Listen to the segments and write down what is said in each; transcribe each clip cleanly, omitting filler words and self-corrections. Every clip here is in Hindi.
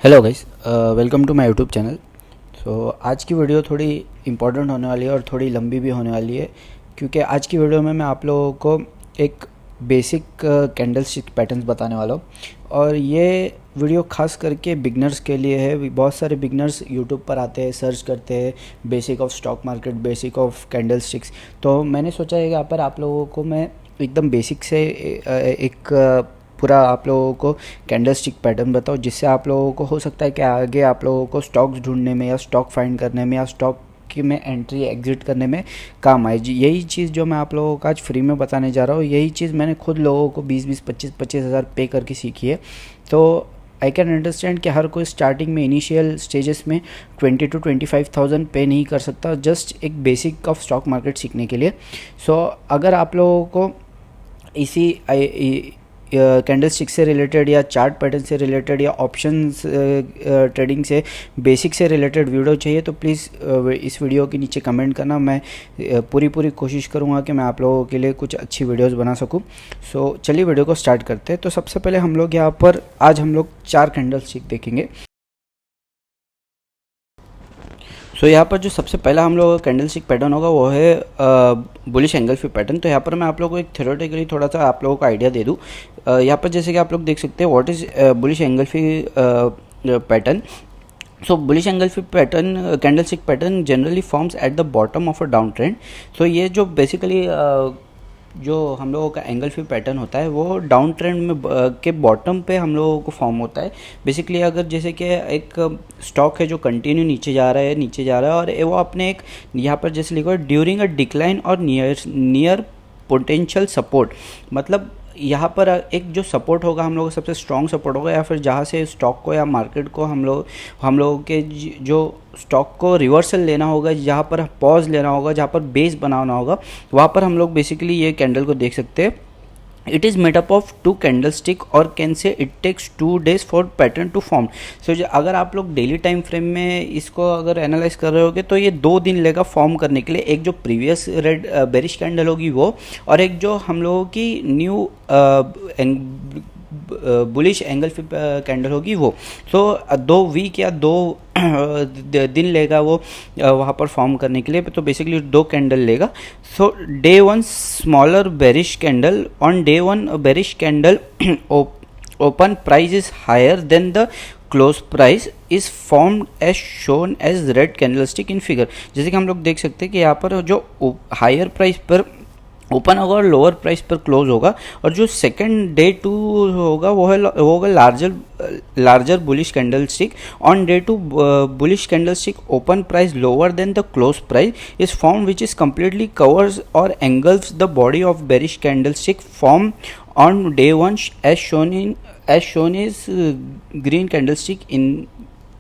Hello guys, welcome to my YouTube channel. आज की वीडियो थोड़ी इम्पोर्टेंट होने वाली है और थोड़ी लंबी भी होने वाली है, क्योंकि आज की वीडियो में मैं आप लोगों को एक बेसिक कैंडल स्टिक पैटर्न्स बताने वाला हूँ। और ये वीडियो खास करके बिगनर्स के लिए है। बहुत सारे बिगनर्स यूट्यूब पर आते हैं, सर्च करते हैं basic of stock market, basic of candle sticks. तो मैंने सोचा है यहाँ पर आप लोगों को मैं एकदम बेसिक से एक पूरा आप लोगों को कैंडल स्टिक पैटर्न बताओ, जिससे आप लोगों को हो सकता है कि आगे आप लोगों को स्टॉक्स ढूंढने में या स्टॉक फाइंड करने में या स्टॉक की में एंट्री एग्जिट करने में काम आए। यही चीज़ जो मैं आप लोगों को आज फ्री में बताने जा रहा हूँ, यही चीज़ मैंने खुद लोगों को 20-20, 25-25 हज़ार पे करके सीखी है। तो आई कैन अंडरस्टैंड कि हर कोई स्टार्टिंग में इनिशियल स्टेजेस में 20 to 25,000 पे नहीं कर सकता जस्ट एक बेसिक ऑफ स्टॉक मार्केट सीखने के लिए। अगर आप लोगों को इसी कैंडल स्टिक से रिलेटेड या चार्ट पैटर्न से रिलेटेड या ऑप्शंस ट्रेडिंग से बेसिक से रिलेटेड वीडियो चाहिए तो प्लीज़ इस वीडियो के नीचे कमेंट करना। मैं पूरी कोशिश करूँगा कि मैं आप लोगों के लिए कुछ अच्छी वीडियोस बना सकूँ। चलिए वीडियो को स्टार्ट करते हैं। तो सबसे पहले हम लोग यहाँ पर आज हम लोग 4 कैंडल स्टिक देखेंगे। यहाँ पर जो सबसे पहला हम लोग कैंडल स्टिक पैटर्न होगा वो है बुलिश एंगल्फी पैटर्न। तो यहाँ पर मैं आप लोगों को एक थ्योरेटिकली थोड़ा सा आप लोगों को आइडिया दे दूँ। यहाँ पर जैसे कि आप लोग देख सकते हैं what is bullish engulfing pattern. Bullish engulfing pattern, candlestick pattern generally forms at the bottom of a down trend. ये जो बेसिकली जो हम लोगों का एंगल्फी पैटर्न होता है वो डाउन ट्रेंड में के बॉटम पे हम लोगों को फॉर्म होता है। बेसिकली अगर जैसे कि एक स्टॉक है जो कंटिन्यू नीचे जा रहा है और वो अपने एक यहाँ पर जैसे लिखा है ड्यूरिंग अ डिक्लाइन और नियर पोटेंशियल सपोर्ट, मतलब यहाँ पर एक जो सपोर्ट होगा हम लोगों का सबसे स्ट्रॉन्ग सपोर्ट होगा, या फिर जहाँ से स्टॉक को या मार्केट को हम लोगों के जो स्टॉक को रिवर्सल लेना होगा, जहाँ पर पॉज लेना होगा, जहाँ पर बेस बनाना होगा, वहाँ पर हम लोग बेसिकली ये कैंडल को देख सकते हैं। It is made up of 2 candle stick और can say it takes 2 days for pattern to form. अगर आप लोग डेली टाइम फ्रेम में इसको अगर एनालाइज कर रहे होगे तो ये 2 दिन लेगा फॉर्म करने के लिए। एक जो प्रीवियस रेड बेरिश कैंडल होगी वो, और एक जो हम लोगों की न्यू बुलिश एंगल कैंडल होगी वो। 2 वीक या 2 दिन लेगा वो वहाँ पर फॉर्म करने के लिए। तो बेसिकली 2 कैंडल लेगा। Day 1 smaller bearish candle, on day 1 bearish candle open price is higher than the close price is formed as shown as red candle stick in figure. जैसे कि हम लोग देख सकते हैं कि यहाँ पर जो हायर प्राइस पर ओपन होगा और लोअर प्राइस पर क्लोज होगा, और जो सेकंड डे 2 होगा वो होगा larger bullish candle stick. On day 2 bullish candle stick open price lower than the close price is form which is completely covers or engulfs the body of bearish candlestick form on day 1 as shown is green candlestick in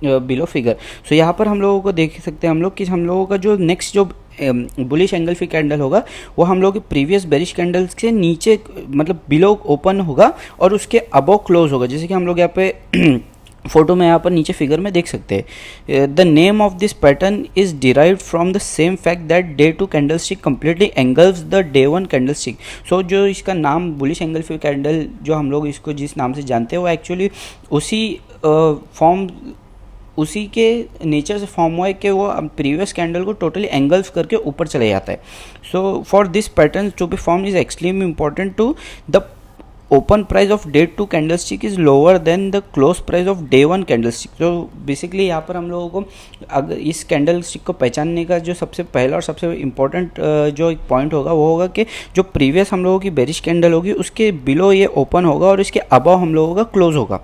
below figure. यहाँ पर हम लोगों को देख सकते हैं हम लोग कि हम लोगों का जो नेक्स्ट जो बुलिश एंगल्फी कैंडल होगा वो हम लोग प्रीवियस बेरिश कैंडल से नीचे, मतलब बिलो ओपन होगा और उसके अबव क्लोज होगा। जैसे कि हम लोग यहाँ पे फोटो में यहाँ पर नीचे फिगर में देख सकते हैं। The name of this pattern is derived from the same fact that day 2 candle stick completely angles the day 1 candle stick. जो इसका नाम बुलिश एंगल्फी कैंडल जो हम लोग इसको जिस नाम से जानते हैं वो एक्चुअली उसी के नेचर से फॉर्म हुआ है कि वो प्रीवियस कैंडल को टोटली एंगल्स करके ऊपर चले जाता है। For this pattern to be form is extremely important to the open price of day 2 candle stick is lower than the close price of day 1 candle stick. तो बेसिकली यहाँ पर हम लोगों को अगर इस कैंडल स्टिक को पहचानने का जो सबसे पहला और सबसे इम्पोर्टेंट जो एक पॉइंट होगा वो होगा कि जो प्रीवियस हम लोगों की बेरिश कैंडल होगी उसके बिलो ये ओपन होगा और इसके अबव हम लोगों का क्लोज होगा।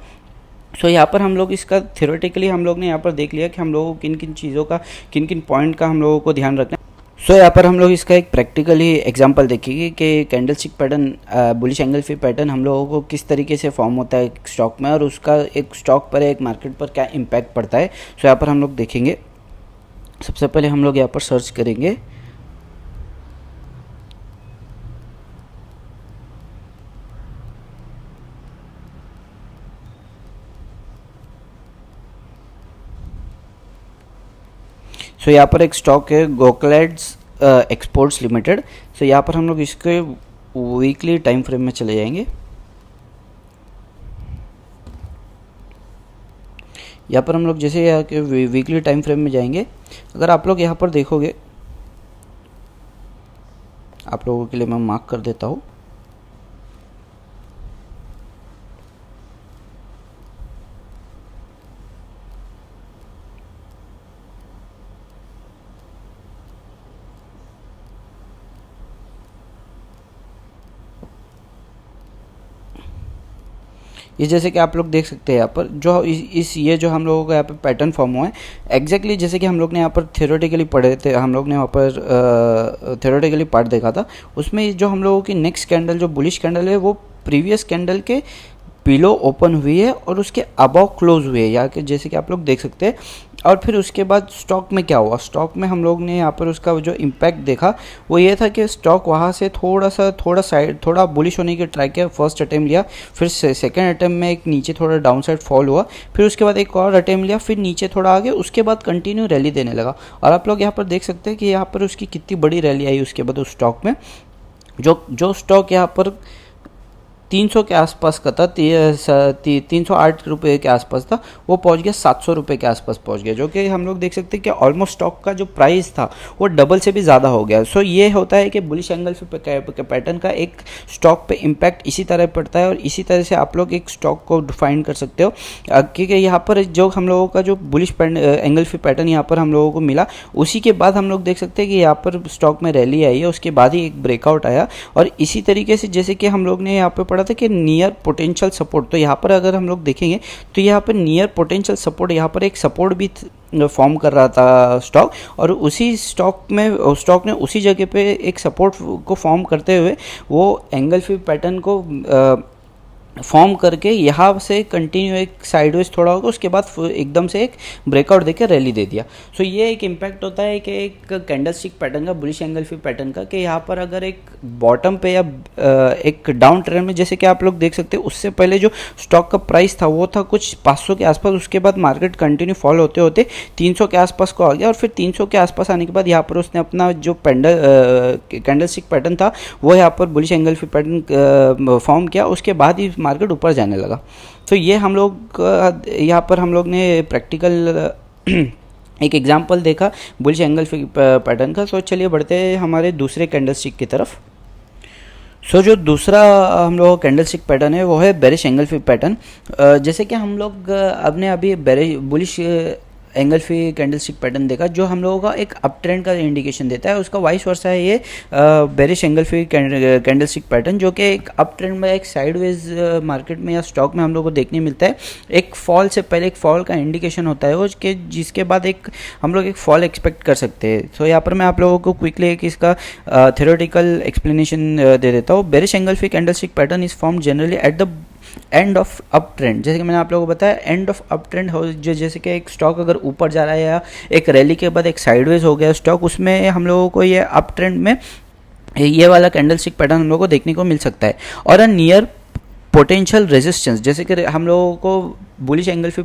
यहाँ पर हम लोग इसका थ्योरेटिकली हम लोग ने यहाँ पर देख लिया कि हम लोगों को किन किन चीज़ों का, किन किन पॉइंट का हम लोगों को ध्यान रखना है। यहाँ पर हम लोग इसका एक प्रैक्टिकली एग्जांपल देखेंगे कि candlestick pattern, bullish engulfing pattern हम लोगों को किस तरीके से फॉर्म होता है स्टॉक में और उसका एक स्टॉक पर, एक मार्केट पर क्या इम्पैक्ट पड़ता है। यहाँ पर हम लोग देखेंगे। सबसे पहले हम लोग यहाँ पर सर्च करेंगे यहाँ पर एक स्टॉक है गोखलेड्स एक्सपोर्ट्स लिमिटेड। यहाँ पर हम लोग इसके वीकली टाइम फ्रेम में चले जाएंगे। यहाँ पर हम लोग जैसे यहाँ के वीकली टाइम फ्रेम में जाएंगे, अगर आप लोग यहाँ पर देखोगे, आप लोगों के लिए मैं मार्क कर देता हूँ, ये जैसे कि आप लोग देख सकते हैं यहाँ पर जो इस ये जो हम लोगों का यहाँ पे पैटर्न फॉर्म हुआ है एग्जैक्टली जैसे कि हम लोग ने यहाँ पर थ्योरेटिकली पढ़े थे, हम लोग ने वहाँ पर थ्योरेटिकली पार्ट देखा था, उसमें जो हम लोगों की नेक्स्ट कैंडल जो बुलिश कैंडल है वो प्रीवियस कैंडल के बिलो ओपन हुई है और उसके अबव क्लोज हुई है, यहाँ के जैसे कि आप लोग देख सकते हैं। और फिर उसके बाद स्टॉक में क्या हुआ, स्टॉक में हम लोग ने यहाँ पर उसका जो इम्पैक्ट देखा वो ये था कि स्टॉक वहाँ से थोड़ा बुलिश होने की ट्राई किया, फर्स्ट अटेम्प्ट लिया, फिर सेकंड अटेम्प्ट में एक नीचे थोड़ा डाउन साइड फॉल हुआ, फिर उसके बाद एक और अटेम्प्ट लिया, फिर नीचे थोड़ा आ गया, उसके बाद कंटिन्यू रैली देने लगा। और आप लोग यहाँ पर देख सकते हैं कि यहाँ पर उसकी कितनी बड़ी रैली आई उसके बाद उस स्टॉक में, जो स्टॉक यहाँ पर 300 के आसपास का था, 308 रुपये के आसपास था, वो पहुंच गया 700 रुपये के आसपास पहुंच गया, जो कि हम लोग देख सकते हैं कि ऑलमोस्ट स्टॉक का जो प्राइस था वो डबल से भी ज़्यादा हो गया। सो ये होता है कि बुलिश एंगल पे पैटर्न का एक स्टॉक पे इम्पैक्ट इसी तरह पड़ता है और इसी तरह से आप लोग एक स्टॉक को डिफाइन कर सकते हो, क्योंकि यहाँ पर जो हम लोगों का जो बुलिश एंगल पे पैटर्न यहाँ पर हम लोगों को मिला, उसी के बाद हम लोग देख सकते हैं कि यहाँ पर स्टॉक में रैली आई है, उसके बाद ही एक ब्रेकआउट आया। और इसी तरीके से जैसे कि हम लोग ने यहाँ पर था कि नियर पोटेंशियल सपोर्ट, तो यहाँ पर अगर हम लोग देखेंगे तो यहाँ पर नियर पोटेंशियल सपोर्ट, यहाँ पर एक सपोर्ट भी फॉर्म कर रहा था स्टॉक, और उसी स्टॉक ने उसी जगह पे एक सपोर्ट को फॉर्म करते हुए वो एंगल फ्लिप पैटर्न को फॉर्म करके यहाँ से कंटिन्यू एक साइडवेज थोड़ा होगा, उसके बाद एकदम से एक ब्रेकआउट देके रैली दे दिया। सो ये एक इम्पैक्ट होता है कि एक कैंडलस्टिक पैटर्न का, बुलिश एंगल फ्लिप पैटर्न का, कि यहाँ पर अगर एक बॉटम पे या एक डाउन ट्रेंड में, जैसे कि आप लोग देख सकते हैं उससे पहले जो स्टॉक का प्राइस था वो था कुछ 500 के आसपास, उसके बाद मार्केट कंटिन्यू फॉल होते होते 300 के आसपास को आ गया, और फिर 300 के आसपास आने के बाद यहाँ पर उसने अपना जो कैंडलस्टिक पैटर्न था वो यहाँ पर bullish angle flip pattern form किया, उसके बाद ही मार्केट ऊपर जाने लगा। तो ये हम लोग यहाँ पर हम लोग ने प्रैक्टिकल एक एग्जांपल देखा बुलिश एंगल पैटर्न का। सो चलिए बढ़ते हैं हमारे दूसरे कैंडलस्टिक की तरफ। सो जो दूसरा हम लोग कैंडलस्टिक पैटर्न है वो है बेरिश एंगल फ्लिप पैटर्न। जैसे कि हम लोग अपने अभी bullish angle free candlestick pattern देखा, जो हम लोगों का एक अप ट्रेंड का इंडिकेशन देता है, उसका वाइस वर्सा है ये bearish angle free candlestick pattern, जो कि एक अप ट्रेंड में एक साइडवेज मार्केट में या स्टॉक में हम लोगों को देखने मिलता है। एक फॉल से पहले एक फॉल का इंडिकेशन होता है वो, कि जिसके बाद एक हम लोग एक फॉल एक्सपेक्ट कर सकते हैं। सो यहाँ पर मैं आप लोगों को क्विकली एक इसका थ्योरेटिकल एक्सप्लेनेशन दे देता हूँ। Bearish angle free candlestick pattern is form generally at the end of up trend. जैसे कि मैंने आप लोगों को बताया एंड ऑफ अप ट्रेंड हो, जो जैसे कि एक स्टॉक अगर ऊपर जा रहा है या एक रैली के बाद एक साइडवेज हो गया स्टॉक, उसमें हम लोगों को ये अप ट्रेंड में ये वाला कैंडलस्टिक पैटर्न हम लोगों को देखने को मिल सकता है। और अ नियर पोटेंशियल रेजिस्टेंस, जैसे कि हम लोगों को bullish angle free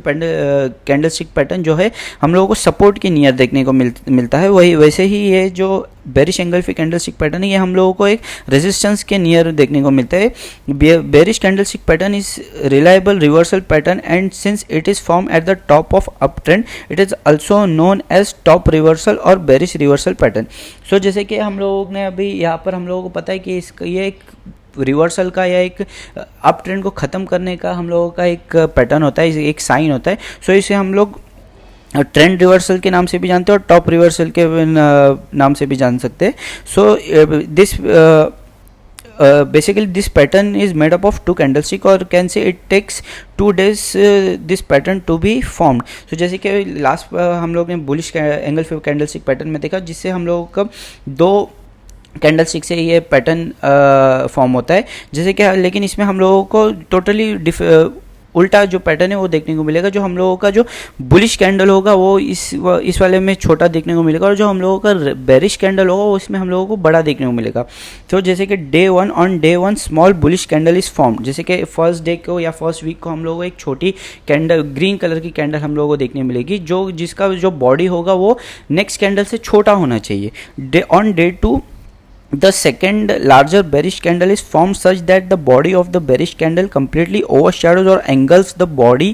candlestick pattern जो है हम लोगों को सपोर्ट के नियर देखने को मिलता है, वही वैसे ही ये जो bearish angle free candlestick pattern है ये हम लोगों को एक रेजिस्टेंस के नियर देखने को मिलता है। Bearish candlestick pattern is reliable reversal pattern and since it is form at the top of up trend it is also known as top reversal और बेरिश रिवर्सल पैटर्न। सो जैसे कि हम लोगों ने अभी यहाँ पर हम लोगों को पता है कि इसका ये एक रिवर्सल का या एक अप ट्रेंड को ख़त्म करने का हम लोगों का एक पैटर्न होता है, एक साइन होता है। सो इसे हम लोग ट्रेंड रिवर्सल के नाम से भी जानते हैं और टॉप रिवर्सल के नाम से भी जान सकते हैं। So this basically this pattern is made up of two candlestick or can say it takes 2 days this pattern to be formed। so जैसे कि लास्ट हम लोग ने bullish angle flip candlestick pattern में देखा, जिससे हम लोगों का 2 कैंडलस्टिक से ये पैटर्न फॉर्म होता है, जैसे कि लेकिन इसमें हम लोगों को टोटली उल्टा जो पैटर्न है वो देखने को मिलेगा। जो हम लोगों का जो बुलिश कैंडल होगा वो इस वाले में छोटा देखने को मिलेगा, और जो हम लोगों का बेरिश कैंडल होगा वो इसमें हम लोगों को बड़ा देखने को मिलेगा। तो जैसे कि day 1 small bullish candle is form, जैसे कि फर्स्ट डे को या फर्स्ट वीक को हम लोगों को एक छोटी कैंडल ग्रीन कलर की कैंडल हम लोगों को देखने मिलेगी, जो जिसका जो बॉडी होगा वो नेक्स्ट कैंडल से छोटा होना चाहिए। On day 2 the second larger bearish candle is formed such that the body of the bearish candle completely overshadows or engulfs the body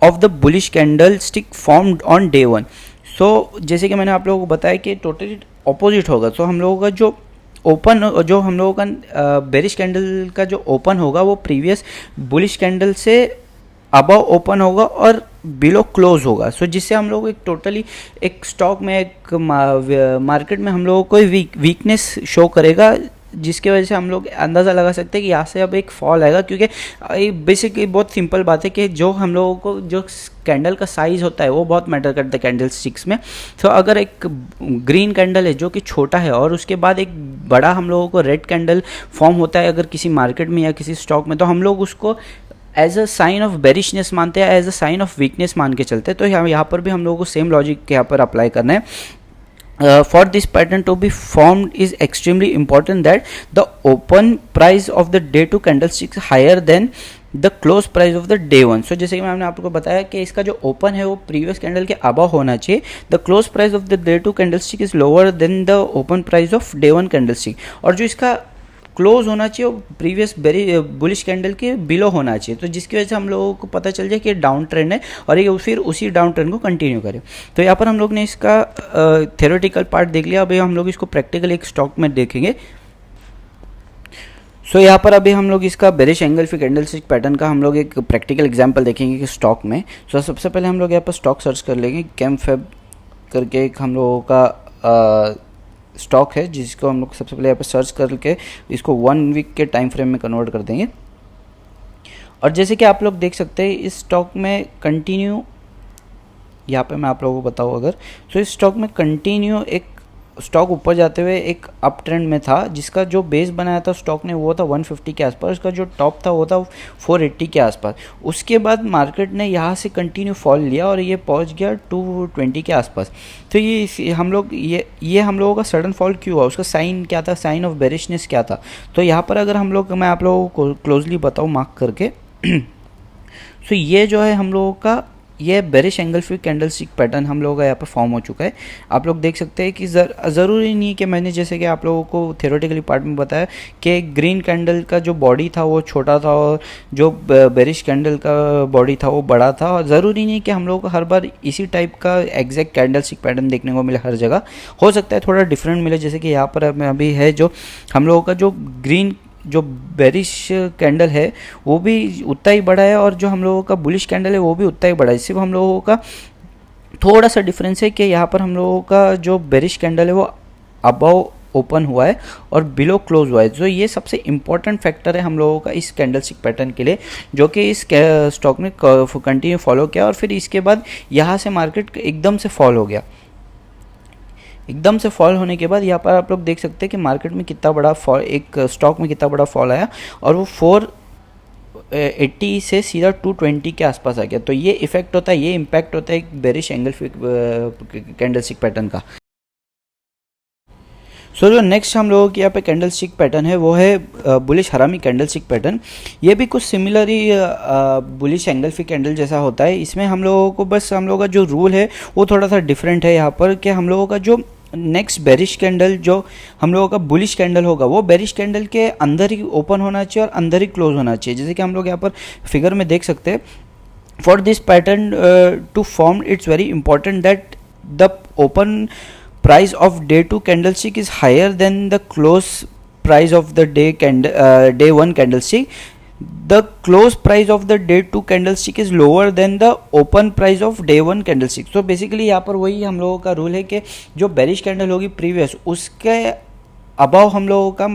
of the bullish candlestick formed on day one. So जैसे कि मैंने आप लोगों को बताया कि टोटली ऑपोजिट होगा। सो हम लोगों का जो ओपन, जो हम लोगों का बेरिश कैंडल का जो ओपन होगा वो प्रीवियस बुलिश कैंडल से अबव ओपन होगा और बिलो क्लोज होगा। सो जिससे हम लोग एक टोटली एक स्टॉक में, एक मार्केट में हम लोगों को वीकनेस शो करेगा, जिसकी वजह से हम लोग अंदाज़ा लगा सकते हैं कि यहाँ से अब एक फॉल आएगा। क्योंकि बेसिकली बहुत सिंपल बात है कि जो हम लोगों को जो कैंडल का साइज़ होता है वो बहुत मैटर करता है कैंडल स्टिक्स में। तो अगर एक ग्रीन कैंडल है जो कि छोटा है और उसके बाद एक बड़ा हम लोगों को रेड कैंडल फॉर्म होता है अगर किसी मार्केट में या किसी स्टॉक में, तो हम लोग उसको as a sign of bearishness मानते हैं, as a sign of weakness मान के चलते हैं। तो यहाँ पर भी हम लोगों को सेम लॉजिक यहाँ पर अप्लाई करना है। For this pattern to be formed is extremely important that the open price of the day 2 candlestick is higher than the close price of the day one. So जैसे कि मैंने आपको बताया कि इसका जो ओपन है वो प्रीवियस कैंडल के अबव होना चाहिए। The close price of the day 2 candlestick is lower than the open price of day 1 candlestick, और जो इसका क्लोज होना चाहिए वो प्रीवियस बुलिश कैंडल के बिलो होना चाहिए। तो जिसकी वजह से हम लोगों को पता चल जाए कि डाउन ट्रेंड है और ये फिर उसी डाउन ट्रेंड को कंटिन्यू करे। तो यहाँ पर हम लोग ने इसका थ्योरेटिकल पार्ट देख लिया। अभी हम लोग इसको प्रैक्टिकल एक स्टॉक में देखेंगे। सो यहाँ पर अभी हम लोग इसका बेरिश एंगल्फी कैंडलस्टिक पैटर्न का हम लोग एक प्रैक्टिकल एग्जांपल देखेंगे कि स्टॉक में। सो सबसे पहले हम लोग यहाँ पर स्टॉक सर्च कर लेंगे। कैमफेब करके एक हम लोगों का स्टॉक है जिसको हम लोग सबसे पहले यहाँ पर सर्च करके इसको 1 वीक के टाइम फ्रेम में कन्वर्ट कर देंगे। और जैसे कि आप लोग देख सकते हैं इस स्टॉक में कंटिन्यू, यहाँ पे मैं आप लोगों को बताऊँ अगर, तो इस स्टॉक में कंटिन्यू एक स्टॉक ऊपर जाते हुए एक अप ट्रेंड में था, जिसका जो बेस बनाया था स्टॉक ने वो था 150 के आसपास, उसका जो टॉप था वो था 480 के आसपास। उसके बाद मार्केट ने यहाँ से कंटिन्यू फॉल लिया और ये पहुँच गया 220 के आसपास। तो ये हम लोगों का सडन फॉल क्यों हुआ, उसका साइन क्या था, साइन ऑफ बेरिशनेस क्या था। तो यहाँ पर अगर हम लोग, मैं आप लोगों को क्लोजली बताऊँ मार्क करके, तो ये जो है हम लोगों का ये बेरिश एंगल्फी कैंडलस्टिक पैटर्न हम लोगों का यहाँ पर फॉर्म हो चुका है। आप लोग देख सकते हैं कि ज़रूरी नहीं कि मैंने जैसे कि आप लोगों को थ्योरेटिकली पार्ट में बताया कि ग्रीन कैंडल का जो बॉडी था वो छोटा था और जो बेरिश कैंडल का बॉडी था वो बड़ा था, और ज़रूरी नहीं कि हम लोगों को हर बार इसी टाइप का एग्जैक्ट कैंडलस्टिक पैटर्न देखने को मिले हर जगह। हो सकता है थोड़ा डिफरेंट मिले, जैसे कि यहाँ पर अभी है जो हम लोगों का जो ग्रीन जो बेरिश कैंडल है वो भी उतना ही बड़ा है और जो हम लोगों का बुलिश कैंडल है वो भी उतना ही बड़ा है। सिर्फ हम लोगों का थोड़ा सा डिफरेंस है कि यहाँ पर हम लोगों का जो बेरिश कैंडल है वो अबव ओपन हुआ है और बिलो क्लोज हुआ है। तो ये सबसे इम्पॉर्टेंट फैक्टर है हम लोगों का इस कैंडलस्टिक पैटर्न के लिए, जो कि इस स्टॉक में कंटिन्यू फॉलो किया और फिर इसके बाद यहाँ से मार्केट एकदम से फॉल हो गया। एकदम से फॉल होने के बाद यहाँ पर आप लोग देख सकते हैं कि मार्केट में कितना बड़ा फॉल, एक स्टॉक में कितना बड़ा फॉल आया और वो 480 से सीधा 220 के आसपास आ गया। तो ये इफेक्ट होता है, ये इम्पैक्ट होता है एक बेरिश एंगल्फी कैंडलस्टिक पैटर्न का। सो जो नेक्स्ट हम लोगों की यहाँ पे कैंडलस्टिक पैटर्न है वो है बुलिश हरामी कैंडलस्टिक पैटर्न। ये भी कुछ सिमिलर ही बुलिश एंगल्फी कैंडल जैसा होता है। इसमें हम लोगों को बस हम लोगों का जो रूल है वो थोड़ा सा डिफरेंट है यहाँ पर, कि हम लोगों का जो नेक्स्ट बेरिश कैंडल जो हम लोगों का बुलिश कैंडल होगा वो बेरिश कैंडल के अंदर ही ओपन होना चाहिए और अंदर ही क्लोज होना चाहिए। जैसे कि हम लोग यहाँ पर फिगर में देख सकते हैं, for this pattern to form it's very important that the open price of day 2 candlestick is higher than the close price of the day 1 candlestick. The close price of the day 2 candlestick is lower than the open price of day 1 candlestick. So basically यहाँ पर वही हम लोगों का रूल है कि जो बेरिश कैंडल होगी प्रीवियस उसके अबाव हम लोगों का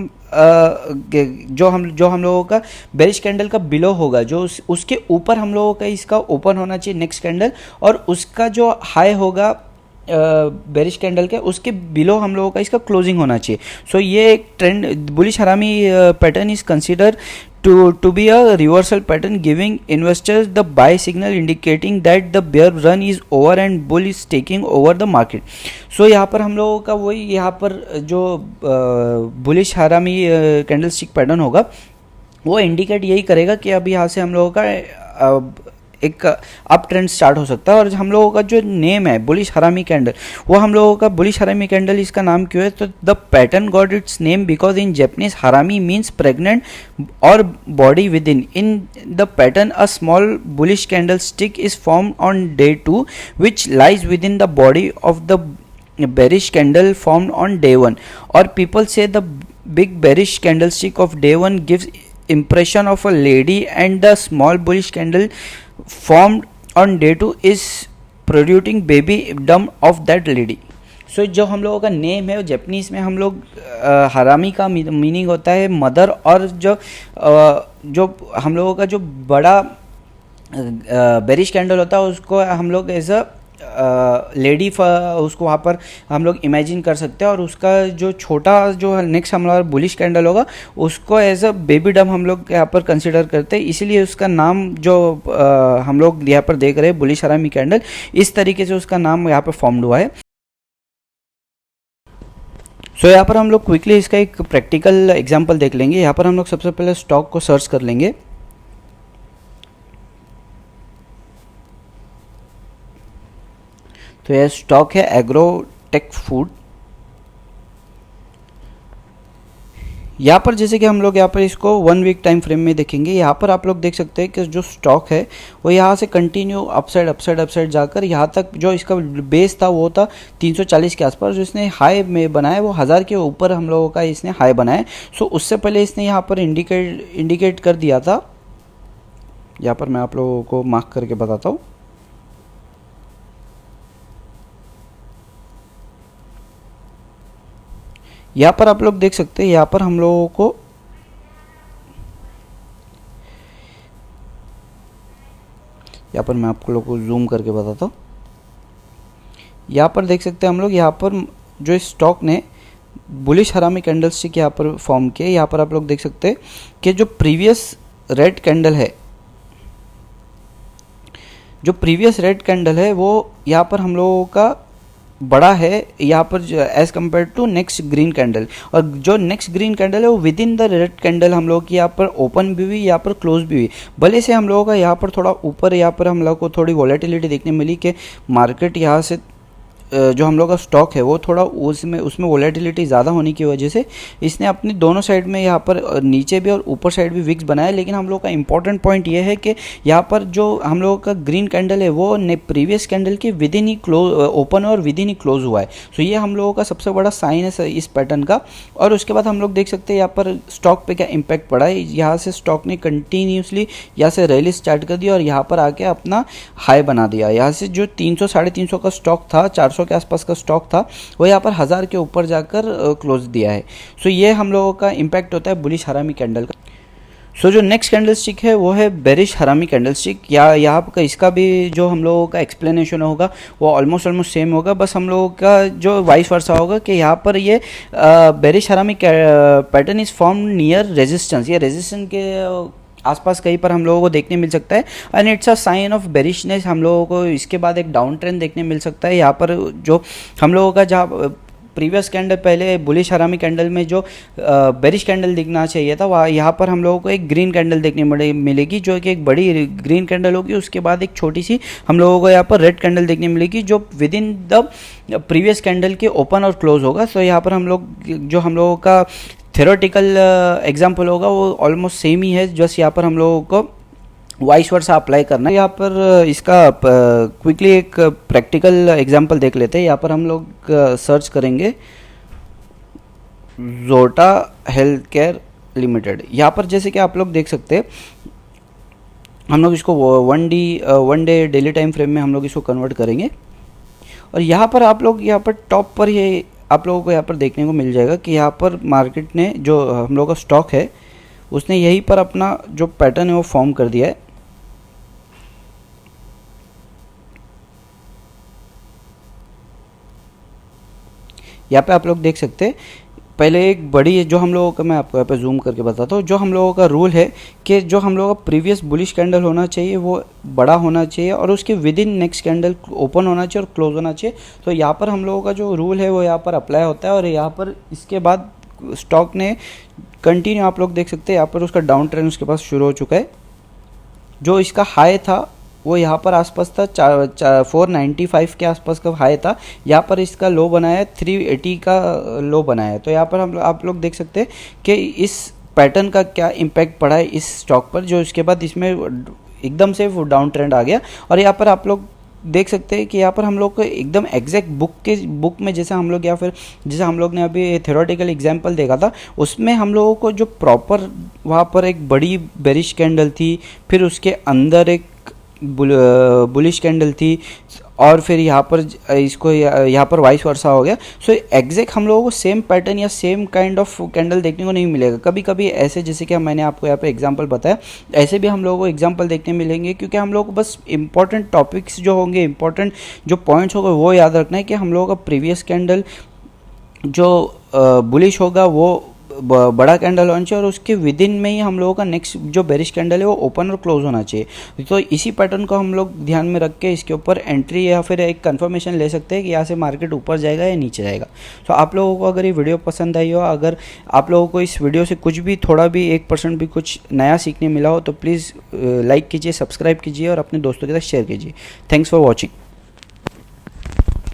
जो हम लोगों का बेरिश कैंडल का बिलो होगा, जो उसके ऊपर हम लोगों का इसका ओपन होना चाहिए नेक्स्ट कैंडल, और उसका जो हाई होगा बेरिश कैंडल के उसके बिलो हम लोगों का इसका क्लोजिंग होना चाहिए। सो ये एक ट्रेंड बुलिश हरामी pattern is consider to be a reversal pattern giving investors the buy signal indicating that the bear run is over and bull is taking over the market. So यहाँ पर हम लोगों का वही यहाँ पर जो बुलिश हरामी कैंडलस्टिक पैटर्न होगा वो इंडिकेट यही करेगा कि अभी यहाँ से हम लोगों का एक अप ट्रेंड स्टार्ट हो सकता है। और हम लोगों का जो नेम है बुलिश हरामी कैंडल, वो हम लोगों का बुलिश हरामी कैंडल इसका नाम क्यों है, तो the pattern got its name because in Japanese हरामी मीन्स प्रेग्नेंट और body with in the pattern a small bullish candle stick is form on day 2 which lies with in the body of the bearish candle formed on day 1, or people say the big bearish candlestick of day 1 gives impression of a lady and the small bullish candle formed on day 2 is producing baby dumb of that lady. सो जो हम लोगों का नेम है वो जैपनीज में हम लोग हरामी का मीनिंग होता है मदर, और जो हम लोगों का जो बड़ा बेरिश कैंडल होता है उसको हम लोग एज अ लेडी उसको वहाँ पर हम लोग इमेजिन कर सकते हैं, और उसका जो छोटा जो नेक्स्ट हमारा बुलिश कैंडल होगा उसको एज अ बेबी डम हम लोग यहाँ पर कंसिडर करते हैं, इसीलिए उसका नाम जो हम लोग यहाँ पर देख रहे हैं बुलिश हरामी कैंडल, इस तरीके से उसका नाम यहाँ पर फॉर्म्ड हुआ है। सो यहाँ पर हम लोग क्विकली इसका एक प्रैक्टिकल एग्जाम्पल देख लेंगे। यहाँ पर हम लोग सबसे पहले स्टॉक को सर्च कर लेंगे। तो यह स्टॉक है एग्रोटेक फूड। यहाँ पर जैसे कि हम लोग यहाँ पर इसको 1 वीक टाइम फ्रेम में देखेंगे, यहाँ पर आप लोग देख सकते हैं कि जो स्टॉक है वो यहाँ से कंटिन्यू अपसाइड जाकर यहाँ तक जो इसका बेस था वो था 340 के आसपास, जो इसने हाई में बनाया वो 1000 के ऊपर हम लोगों का इसने हाई बनाया। सो उससे पहले इसने यहाँ पर इंडिकेट कर दिया था, यहाँ पर मैं आप लोगों को मार्क करके बताता हूँ। यहाँ पर आप लोग देख सकते हैं, यहाँ पर हम लोगों को यहाँ पर मैं आप लोगों को जूम करके बताता हूँ। यहाँ पर देख सकते हैं हम लोग, यहाँ पर जो स्टॉक ने बुलिश हरामी कैंडल स्टिक यहाँ पर फॉर्म किए, यहाँ पर आप लोग देख सकते हैं कि जो प्रीवियस रेड कैंडल है वो यहाँ पर हम लोगों का बड़ा है यहाँ पर as compare to next green candle, और जो नेक्स्ट ग्रीन कैंडल है वो within the red candle हम लोग की यहाँ पर ओपन भी हुई, यहाँ पर क्लोज भी हुई। भले से हम लोगों का यहाँ पर थोड़ा ऊपर यहाँ पर हम लोग को थोड़ी वॉलेटिलिटी देखने मिली कि मार्केट यहाँ से जो हम लोग का स्टॉक है वो थोड़ा उसमें वॉलेटिलिटी ज़्यादा होने की वजह से इसने अपनी दोनों साइड में यहाँ पर नीचे भी और ऊपर साइड भी विक्स बनाया। लेकिन हम लोग का इंपॉर्टेंट पॉइंट ये है कि यहाँ पर जो हम लोगों का ग्रीन कैंडल है वो प्रीवियस कैंडल के with in he close open और विद इन ही क्लोज हुआ है। सो ये हम लोगों का सबसे बड़ा साइन है इस पैटर्न का। और उसके बाद हम लोग देख सकते हैं यहाँ पर स्टॉक पे क्या इम्पैक्ट पड़ा है। यहाँ से स्टॉक ने कंटिन्यूसली यहाँ से रैली स्टार्ट कर दिया और यहाँ पर आके अपना हाई बना दिया। यहाँ से जो 300 350 का स्टॉक था, 400 के आसपास का स्टॉक था, वो यहाँ पर 1000 के ऊपर जाकर क्लोज दिया है। सो ये हम लोगों का इम्पैक्ट होता है बुलिश हरामी कैंडल का। सो जो नेक्स्ट कैंडल स्टिक है वो है बेरिश हरामी कैंडल स्टिक। या यहाँ पर इसका भी जो हम लोगों का एक्सप्लेनेशन होगा वो ऑलमोस्ट सेम होगा, बस हम लोगों का जो वाइस वर्सा होगा कि यहाँ पर ये बेरिश हरामी pattern is form near resistance. ये रेजिस्टेंस के आसपास कहीं पर हम लोगों को देखने मिल सकता है and it's a sign of bearishness. हम लोगों को इसके बाद एक डाउन ट्रेंड देखने मिल सकता है। यहाँ पर जो हम लोगों का जहाँ प्रीवियस कैंडल पहले बुलिश हरामी कैंडल में जो बेरिश कैंडल दिखना चाहिए था, वहाँ यहाँ पर हम लोगों को एक ग्रीन कैंडल देखने मिलेगी जो कि एक बड़ी ग्रीन कैंडल होगी। उसके बाद एक छोटी सी हम लोगों को यहाँ पर रेड कैंडल देखने मिलेगी जो with in the previous candle के ओपन और क्लोज होगा। सो यहाँ पर हम लोगों का थ्योरेटिकल एग्जाम्पल होगा वो ऑलमोस्ट सेम ही है, जस्ट यहाँ पर हम लोगों को वाइस वर्सा अप्लाई करना है। यहाँ पर इसका क्विकली एक प्रैक्टिकल एग्जाम्पल देख लेते हैं। यहाँ पर हम लोग सर्च करेंगे जोटा हेल्थ केयर लिमिटेड। यहाँ पर जैसे कि आप लोग देख सकते हैं हम लोग इसको one day daily time frame में हम लोग इसको कन्वर्ट करेंगे। और यहाँ पर आप लोग यहाँ पर टॉप पर ये आप लोगों को यहाँ पर देखने को मिल जाएगा कि यहाँ पर मार्केट ने जो हम लोगों का स्टॉक है उसने यहीं पर अपना जो पैटर्न है वो फॉर्म कर दिया है। यहाँ पे आप लोग देख सकते हैं पहले एक बड़ी जो हम लोगों का, मैं आपको यहाँ पे जूम करके बताता हूँ, जो हम लोगों का रूल है कि जो हम लोगों का प्रीवियस बुलिश कैंडल होना चाहिए वो बड़ा होना चाहिए और उसके with in next candle open होना चाहिए और क्लोज होना चाहिए। तो यहाँ पर हम लोगों का जो रूल है वो यहाँ पर अप्लाई होता है। और यहाँ पर इसके बाद स्टॉक ने कंटिन्यू आप लोग देख सकते हैं यहाँ पर उसका डाउन ट्रेंड उसके पास शुरू हो चुका है। जो इसका हाई था वो यहाँ पर आसपास था 495 के आसपास का हाई था, यहाँ पर इसका लो बनाया है 380 का लो बनाया है। तो यहाँ पर हम आप लोग देख सकते हैं कि इस पैटर्न का क्या इम्पैक्ट पड़ा है इस स्टॉक पर, जो इसके बाद इसमें एकदम से वो डाउन ट्रेंड आ गया। और यहाँ पर आप लोग देख सकते हैं कि यहाँ पर हम लोग को एकदम एग्जैक्ट बुक में जैसे हम लोग, या फिर जैसे हम लोग ने अभी थ्योरेटिकल एग्जांपल देखा था, उसमें हम लोगों को जो प्रॉपर वहाँ पर एक बड़ी बेरिश कैंडल थी, फिर उसके अंदर एक बुलिश कैंडल थी, और फिर यहाँ पर इसको यहाँ पर वाइस वर्सा हो गया। सो एग्जैक्ट हम लोगों को सेम पैटर्न या सेम काइंड ऑफ कैंडल देखने को नहीं मिलेगा। कभी कभी ऐसे, जैसे कि मैंने आपको यहाँ पे एग्जांपल बताया, ऐसे भी हम लोगों को एग्जांपल देखने मिलेंगे, क्योंकि हम लोगों को बस इंपॉर्टेंट टॉपिक्स जो होंगे, इंपॉर्टेंट जो पॉइंट्स होंगे वो याद रखना है कि हम लोगों का प्रीवियस कैंडल जो बुलिश होगा वो बड़ा कैंडल होना चाहिए, और उसके विद इन में ही हम लोगों का नेक्स्ट जो बेरिश कैंडल है वो ओपन और क्लोज होना चाहिए। तो इसी पैटर्न को हम लोग ध्यान में रख के इसके ऊपर एंट्री या फिर एक कंफर्मेशन ले सकते हैं कि यहाँ से मार्केट ऊपर जाएगा या नीचे जाएगा। तो आप लोगों को अगर ये वीडियो पसंद आई हो, अगर आप लोगों को इस वीडियो से कुछ भी, थोड़ा भी 1% भी कुछ नया सीखने मिला हो, तो प्लीज़ लाइक कीजिए, सब्सक्राइब कीजिए और अपने दोस्तों के साथ शेयर कीजिए। Thanks for watching.